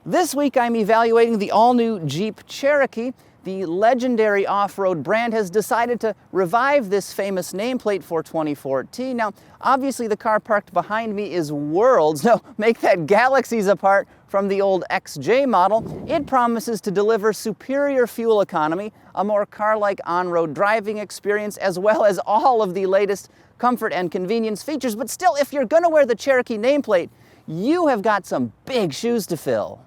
This week I'm evaluating the all-new Jeep Cherokee. The legendary off-road brand has decided to revive this famous nameplate for 2014. Now, obviously the car parked behind me is worlds, no, make that galaxies apart from the old XJ model. It promises to deliver superior fuel economy, a more car-like on-road driving experience, as well as all of the latest comfort and convenience features. But still, if you're gonna wear the Cherokee nameplate, you have got some big shoes to fill.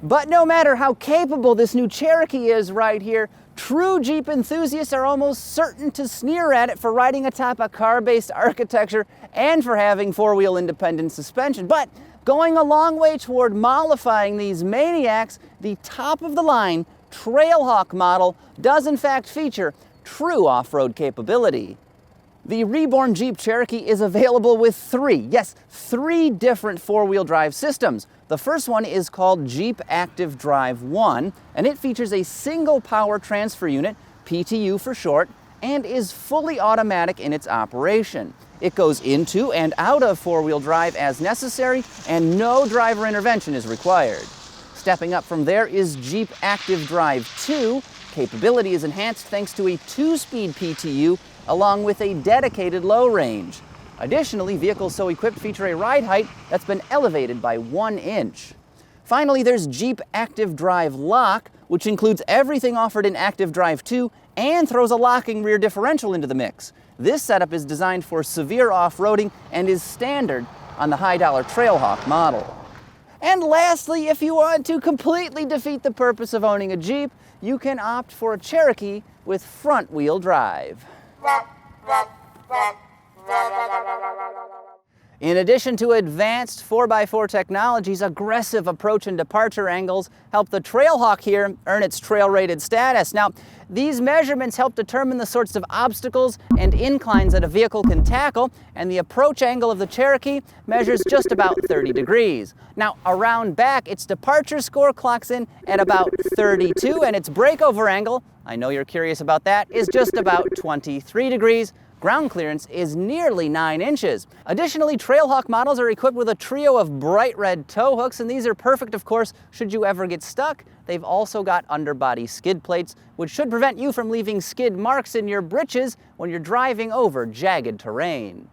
But no matter how capable this new Cherokee is right here, true Jeep enthusiasts are almost certain to sneer at it for riding atop a car-based architecture and for having four-wheel independent suspension. But going a long way toward mollifying these maniacs, the top-of-the-line Trailhawk model does in fact feature true off-road capability. The reborn Jeep Cherokee is available with three different four-wheel drive systems. The first one is called Jeep Active Drive 1, and it features a single power transfer unit, PTU for short, and is fully automatic in its operation. It goes into and out of four-wheel drive as necessary, and no driver intervention is required. Stepping up from there is Jeep Active Drive 2. Capability is enhanced thanks to a 2-speed PTU along with a dedicated low range. Additionally, vehicles so equipped feature a ride height that's been elevated by 1 inch. Finally, there's Jeep Active Drive Lock, which includes everything offered in Active Drive 2 and throws a locking rear differential into the mix. This setup is designed for severe off-roading and is standard on the high-dollar Trailhawk model. And lastly, if you want to completely defeat the purpose of owning a Jeep, you can opt for a Cherokee with front-wheel drive. In addition to advanced 4x4 technologies, aggressive approach and departure angles help the Trailhawk here earn its trail-rated status. Now, these measurements help determine the sorts of obstacles and inclines that a vehicle can tackle, and the approach angle of the Cherokee measures just about 30 degrees. Now, around back, its departure score clocks in at about 32, and its breakover angle, I know you're curious about that, is just about 23 degrees. Ground clearance is nearly 9 inches. Additionally, Trailhawk models are equipped with a trio of bright red tow hooks, and these are perfect, of course, should you ever get stuck. They've also got underbody skid plates, which should prevent you from leaving skid marks in your britches when you're driving over jagged terrain.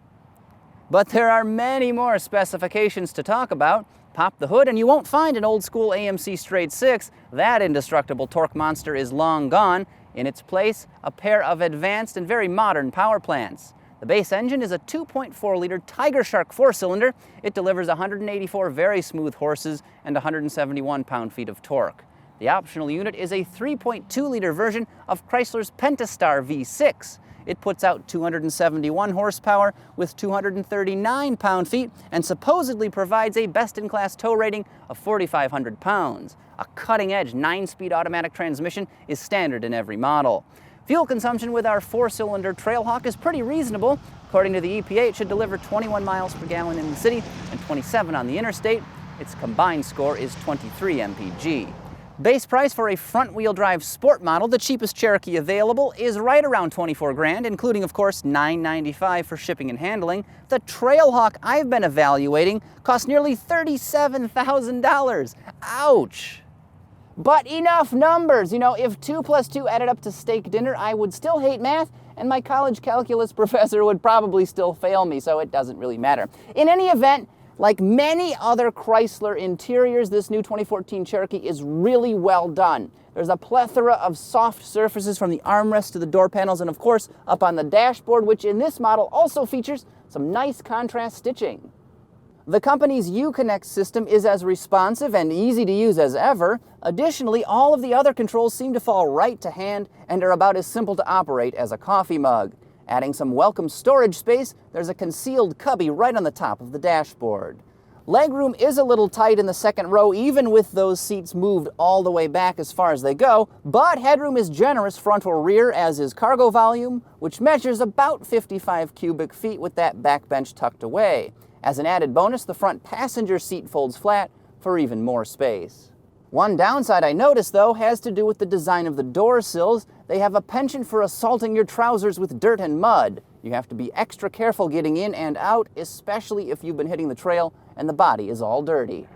But there are many more specifications to talk about. Pop the hood and you won't find an old-school AMC straight 6. That indestructible torque monster is long gone. In its place, a pair of advanced and very modern power plants. The base engine is a 2.4-liter Tiger Shark 4-cylinder. It delivers 184 very smooth horses and 171 pound-feet of torque. The optional unit is a 3.2-liter version of Chrysler's Pentastar V6. It puts out 271 horsepower with 239 pound-feet and supposedly provides a best-in-class tow rating of 4,500 pounds. A cutting-edge 9-speed automatic transmission is standard in every model. Fuel consumption with our 4-cylinder Trailhawk is pretty reasonable. According to the EPA, it should deliver 21 miles per gallon in the city and 27 on the interstate. Its combined score is 23 mpg. Base price for a front-wheel drive sport model, the cheapest Cherokee available, is right around 24 grand, including, of course, $995 for shipping and handling. The Trailhawk I've been evaluating costs nearly $37,000. Ouch! But enough numbers. You know, if 2 + 2 added up to steak dinner, I would still hate math, and my college calculus professor would probably still fail me, so it doesn't really matter. In any event, like many other Chrysler interiors, this new 2014 Cherokee is really well done. There's a plethora of soft surfaces from the armrest to the door panels, and of course, up on the dashboard, which in this model also features some nice contrast stitching. The company's Uconnect system is as responsive and easy to use as ever. Additionally, all of the other controls seem to fall right to hand and are about as simple to operate as a coffee mug. Adding some welcome storage space, there's a concealed cubby right on the top of the dashboard. Legroom is a little tight in the second row, even with those seats moved all the way back as far as they go, but headroom is generous front or rear, as is cargo volume, which measures about 55 cubic feet with that back bench tucked away. As an added bonus, the front passenger seat folds flat for even more space. One downside I noticed, though, has to do with the design of the door sills. They have a penchant for assaulting your trousers with dirt and mud. You have to be extra careful getting in and out, especially if you've been hitting the trail and the body is all dirty.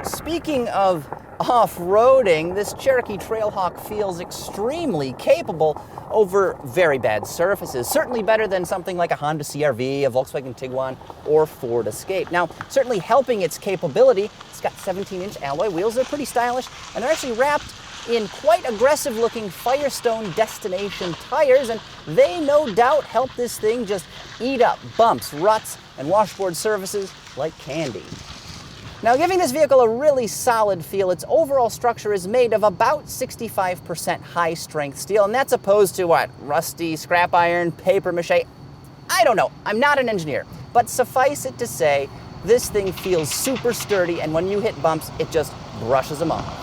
Speaking of off-roading, this Cherokee Trailhawk feels extremely capable over very bad surfaces. Certainly better than something like a Honda CR-V, a Volkswagen Tiguan, or Ford Escape. Now, certainly helping its capability, it's got 17-inch alloy wheels. They're pretty stylish, and they're actually wrapped in quite aggressive-looking Firestone Destination tires, and they no doubt help this thing just eat up bumps, ruts, and washboard surfaces like candy. Now, giving this vehicle a really solid feel, its overall structure is made of about 65% high-strength steel, and that's opposed to what? Rusty scrap iron, paper mache? I don't know. I'm not an engineer, but suffice it to say, this thing feels super sturdy, and when you hit bumps, it just brushes them off.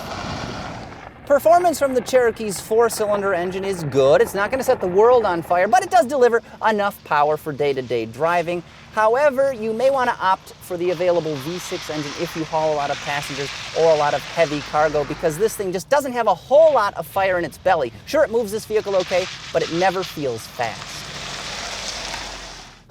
Performance from the Cherokee's 4-cylinder engine is good. It's not going to set the world on fire, but it does deliver enough power for day-to-day driving. However, you may want to opt for the available V6 engine if you haul a lot of passengers or a lot of heavy cargo, because this thing just doesn't have a whole lot of fire in its belly. Sure, it moves this vehicle okay, but it never feels fast.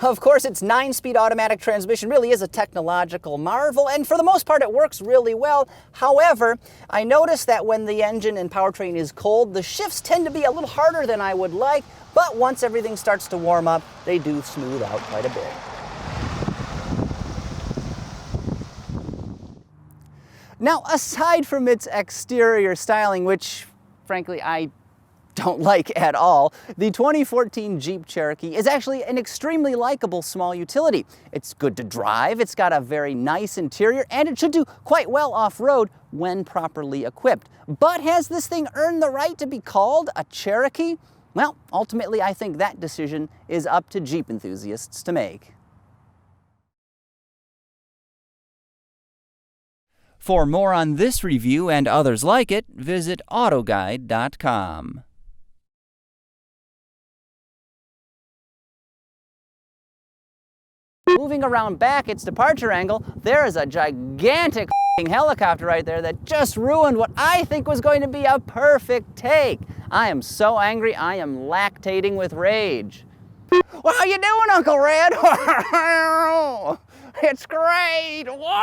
Of course, its 9-speed automatic transmission really is a technological marvel, and for the most part it works really well. However, I noticed that when the engine and powertrain is cold, the shifts tend to be a little harder than I would like, but once everything starts to warm up, they do smooth out quite a bit. Now, aside from its exterior styling, which frankly I don't like at all, the 2014 Jeep Cherokee is actually an extremely likable small utility. It's good to drive, it's got a very nice interior, and it should do quite well off-road when properly equipped. But has this thing earned the right to be called a Cherokee? Well, ultimately I think that decision is up to Jeep enthusiasts to make. For more on this review and others like it, visit AutoGuide.com. Moving around back its departure angle, there is a gigantic helicopter right there that just ruined what I think was going to be a perfect take. I am so angry, I am lactating with rage. Well, how you doing, Uncle Red? It's great! Whoa!